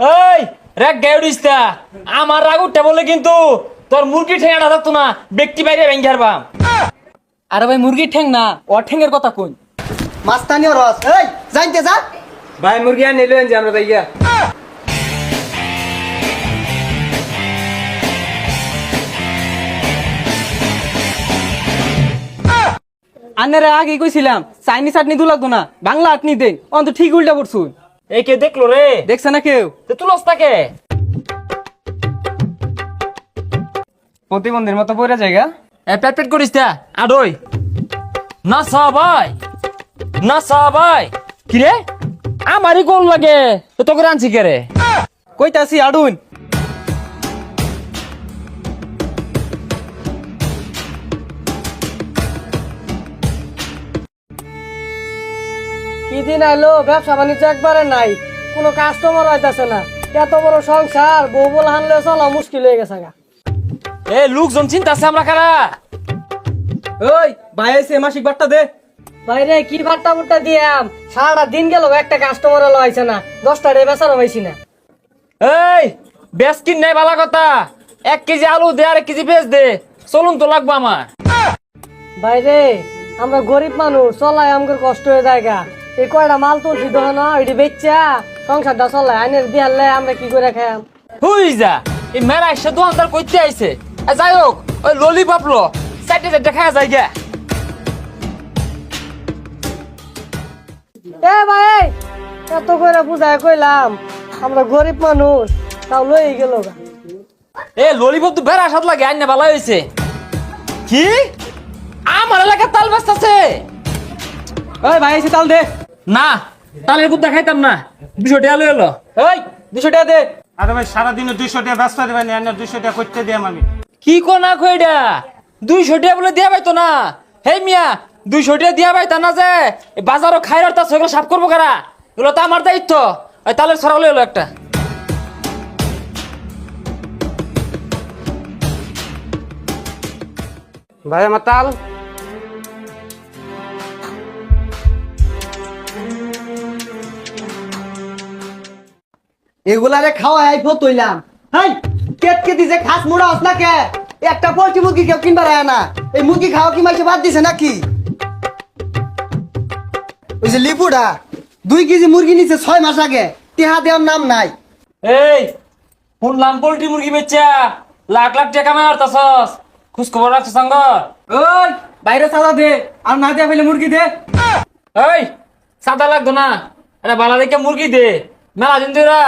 এই রাগ গায়ে উঠিস না। আমার রাগ উঠতে বলে কিন্তু তোর মুরগি ঠেঙাটা থাকতো না, ব্যক্তি বাইরে ভেঙে হারবাম। আরে ভাই মুরগির ঠ্যাং না, ওর ঠ্যাংয়ের কথা কই। মাস্তানি রস এই জানতে যা ভাই মুরগি আর নিলেন যে আমরা তাইয়া আন্নারে আগে কইছিলাম চাইনিজ চাটনি দু লাগতো না, বাংলা আটনি দেন। অন্ত ঠিক উল্টা পড়ছুন। এই কে দেখলো রে? দেখছে না কেউ? তুলস তাকে প্রতিবন্ধীর মতো পড়ে জায়গা। পেট পেট করিস না আডই না সবাই, না সবাই কি রে? আমারই গোল লাগে তো তোকে আনছি কে রে? কইতাছি আডুন। কি দিন আইলো, ব্যবসা বাণিজ্য একবারে নাই, কোনো কাস্টমার হইতাছে না। এত বড় সংসার, বউ বল হানলে চলা মুশকিল হয়ে গেছে গা। এ লোকজন চিন্তা আছে আমরা কারা? ওই ভাই এসে মাসিক বাট্টা দে। বাইরে কি বাট্টা বুট্টা দিয়াম, সারা দিন গেল একটা কাস্টমার লইছে না, 10টা রে বেচারো পাইছি না। এই বেশ কিন নাই বালা কথা, 1 কেজি আলু দে আর 1 কেজি পেঁয়াজ দে, চলুন তো লাগবো আমার। বাইরে আমরা গরিব মানুষ, চলাই আমাদের কষ্ট হয়ে জায়গা। এই কয়টা মাল তুলছি দহন এটি বেচা সংসারটা চলাই, আইনের বিহারলে আমরা কি করে খাইম? হুই যা এই মেরা এসে দোকানদার কইতে আইছে। যাই হোক ওই ললিপপ লো চারটে চারটে খাওয়া যায় গে। এ ভাই এত করে বুঝায় কইলাম আমরা গরিব মানুষ, তাও লই গেল গা। এ ললিপপ তো বেড়া স্বাদ লাগে, আইনা ভালো হয়েছে। কি আমার এলাকার তাল বাস্তাছে? ওই ভাই এসে তাল দে। না তালের গুদ্দা খাইতাম না, 200 টাকা লই এলো। ওই 200 টাকা দে। আরে ভাই সারাদিনে 200 টাকা ব্যস্ত দেবেন, 200 টাকা করতে দিয়াম আমি। কি কোনা কইডা 200 টাকা বলে দিয়া পাইতো না? হে মিয়া 200 টাকা দিয়া পাইতা না যে বাজারও খাইরার তা সেগুলো সাফ করবো কারা? এগুলো তো আমার দায়িত্ব। ওই তালের ছড়া লই এলো একটা। ভাই আমার তাল। এগুলারে খাওয়াই ফতইলাম। হাই কেট কে দিছে খাস মুড়া আসলা কে? একটা পোল্ট্রি মুরগি কেউ কিনবার আয় না। এই মুরগি খাওয়া কি মাইছে বাদ দিছে নাকি? ওই যে লিপুডা 2 কেজি মুরগি নিছে 6 মাস আগে, টিহা দেওয়ার নাম নাই। এই শুনলাম পোল্ট্রি মুরগি বেচা লাখ লাখ টাকা কামাই করতাছস, খোঁজ খবর রাখছ সঙ্গ? ওই বাইরে সাদা দে, আর না দিয়া ফেলে মুরগি দে। এই সাদা লাগতো না, এটা বালা দেখে মুরগি দে। মেলা দিন ধরে